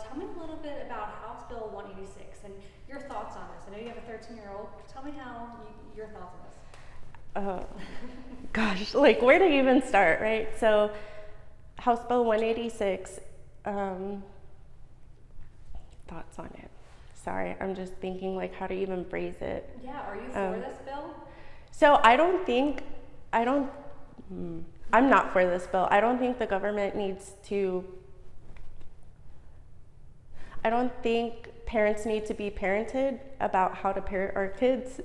tell me a little bit about House Bill 186 and your thoughts on this. I know you have a 13-year-old. Tell me your thoughts on this. Oh, gosh, like where to even start, right? So, House Bill 186, thoughts on it. Sorry, I'm just thinking like how to even phrase it. Yeah, are you for this bill? So I'm not for this bill. I don't think the government needs to, I don't think parents need to be parented about how to parent our kids.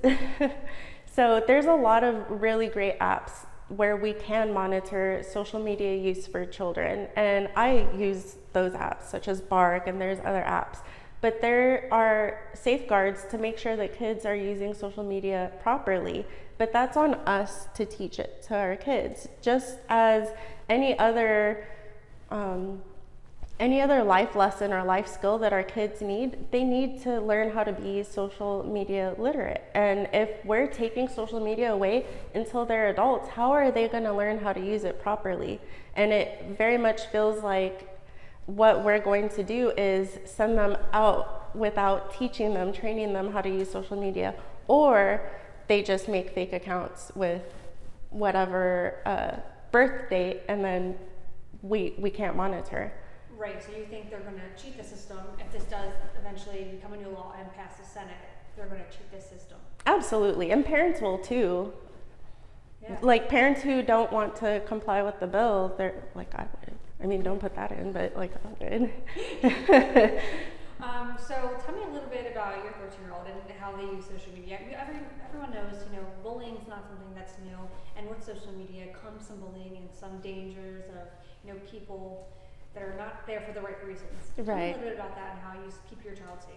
So there's a lot of really great apps where we can monitor social media use for children. And I use those apps such as Bark, and there's other apps. But there are safeguards to make sure that kids are using social media properly. But that's on us to teach it to our kids. Just as any other life lesson or life skill that our kids need, they need to learn how to be social media literate. And if we're taking social media away until they're adults, how are they going to learn how to use it properly? And it very much feels like what we're going to do is send them out without teaching them, training them how to use social media, or they just make fake accounts with whatever birth date, and then we can't monitor. Right, so you think they're going to cheat the system if this does eventually become a new law and pass the Senate? They're going to cheat this system. Absolutely, and parents will too. Yeah. Like parents who don't want to comply with the bill, they're like, I would. I mean, don't put that in, but like I would. So tell me a little bit about your 13-year-old and how they use social media. Everyone knows, bullying is not something that's new, and with social media comes some bullying and some dangers of, people that are not there for the right reasons. Right. Tell me a little bit about that and how you keep your child safe.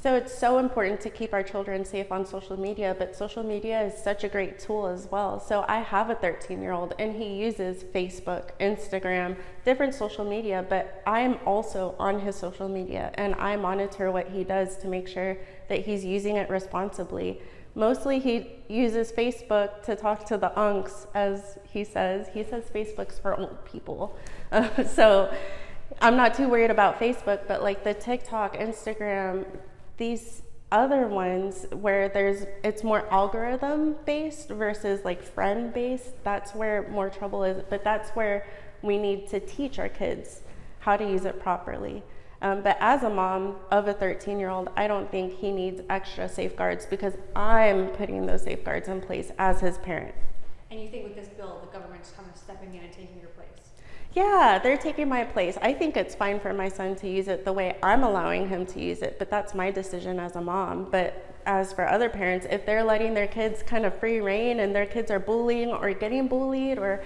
So it's so important to keep our children safe on social media, but social media is such a great tool as well. So I have a 13-year-old and he uses Facebook, Instagram, different social media, but I'm also on his social media and I monitor what he does to make sure that he's using it responsibly. Mostly he uses Facebook to talk to the unks, as he says. He says Facebook's for old people. So I'm not too worried about Facebook, but like the TikTok, Instagram, these other ones where it's more algorithm based versus like friend based, that's where more trouble is. But that's where we need to teach our kids how to use it properly. But as a mom of a 13-year-old, I don't think he needs extra safeguards because I'm putting those safeguards in place as his parent. And you think with this bill, the government's kind of stepping in and taking your place? Yeah, they're taking my place. I think it's fine for my son to use it the way I'm allowing him to use it, but that's my decision as a mom. But as for other parents, if they're letting their kids kind of free reign and their kids are bullying or getting bullied, or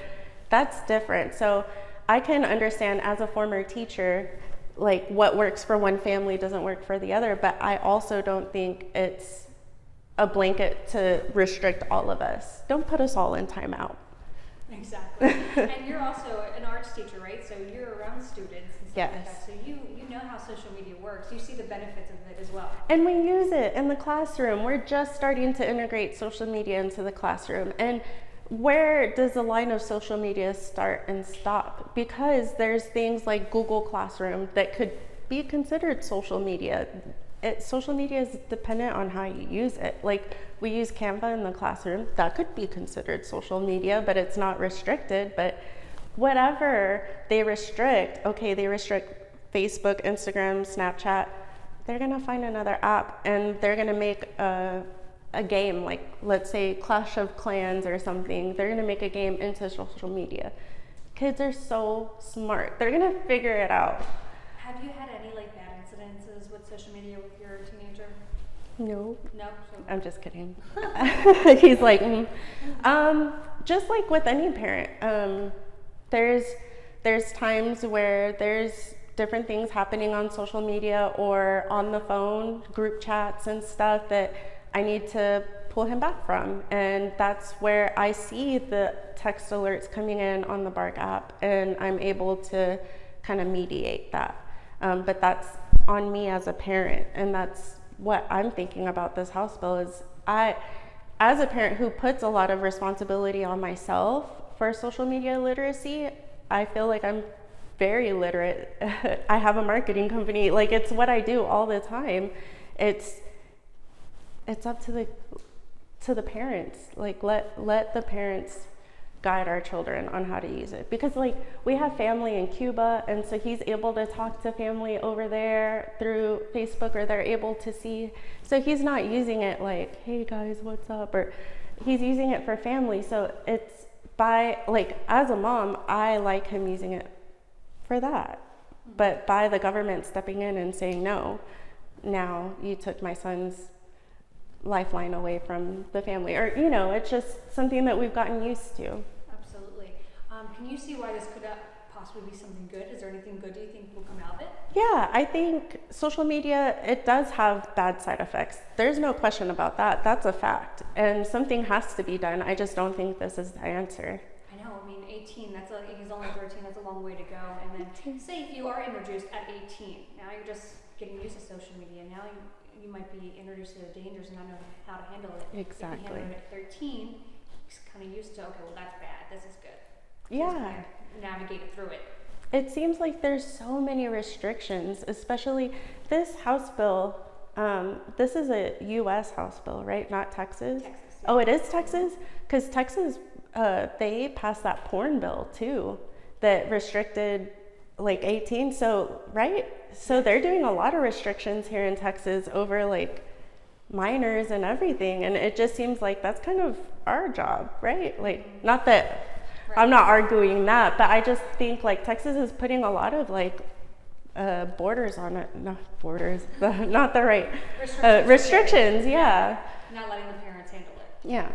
that's different. So I can understand as a former teacher, like what works for one family doesn't work for the other, but I also don't think it's a blanket to restrict all of us. Don't put us all in timeout. Exactly. And you're also an arts teacher, right? So you're around students and stuff yes. like that. So you know how social media works. You see the benefits of it as well. And we use it in the classroom. We're just starting to integrate social media into the classroom. And where does the line of social media start and stop? Because there's things like Google Classroom that could be considered social media. Social media is dependent on how you use it. Like we use Canva in the classroom, that could be considered social media, but it's not restricted. But whatever they restrict, okay, they restrict Facebook, Instagram, Snapchat, they're gonna find another app and they're gonna make a game, like let's say Clash of Clans or something. They're gonna make a game into social media. Kids are so smart. They're gonna figure it out. Have you had any like bad incidences with social media with your teenager? No. No? So I'm just kidding. He's like, just like with any parent, there's times where there's different things happening on social media or on the phone, group chats and stuff that I need to pull him back from. And that's where I see the text alerts coming in on the Bark app and I'm able to kind of mediate that. But that's on me as a parent, and that's what I'm thinking about this House bill is as a parent who puts a lot of responsibility on myself for social media literacy, I feel like I'm very literate. I have a marketing company. Like, it's what I do all the time. It's up to the parents. Like, let the parents guide our children on how to use it, because like we have family in Cuba, and so he's able to talk to family over there through Facebook, or they're able to see, so he's not using it like, hey guys, what's up, or he's using it for family. So it's by, like, as a mom, I like him using it for that, but by the government stepping in and saying, no, now you took my son's lifeline away from the family, or it's just something that we've gotten used to. Absolutely. Can you see why this could possibly be something good? Is there anything good do you think will come out of it? Yeah, I think social media, it does have bad side effects. There's no question about that. That's a fact, and something has to be done. I just don't think this is the answer. I know. I mean, 18. He's only 13. That's a long way to go. And then say if you are introduced at 18, now you're just getting used to social media. Now you might be introduced to the dangers and not know how to handle it. Exactly. If you handle it at 13, he's kind of used to, okay, well, that's bad. This is good. Yeah. Just kind of navigate through it. It seems like there's so many restrictions, especially this House bill. This is a U.S. House bill, right? Not Texas? Texas. Yeah. Oh, it is Texas? Because Texas, they passed that porn bill too that restricted like 18. So, right? So they're doing a lot of restrictions here in Texas over like minors and everything. And it just seems like that's kind of our job, right? Like, not that I'm not arguing that, but I just think like Texas is putting a lot of like borders on it. Not borders, not the right restrictions. Yeah. Not letting the parents handle it. Yeah.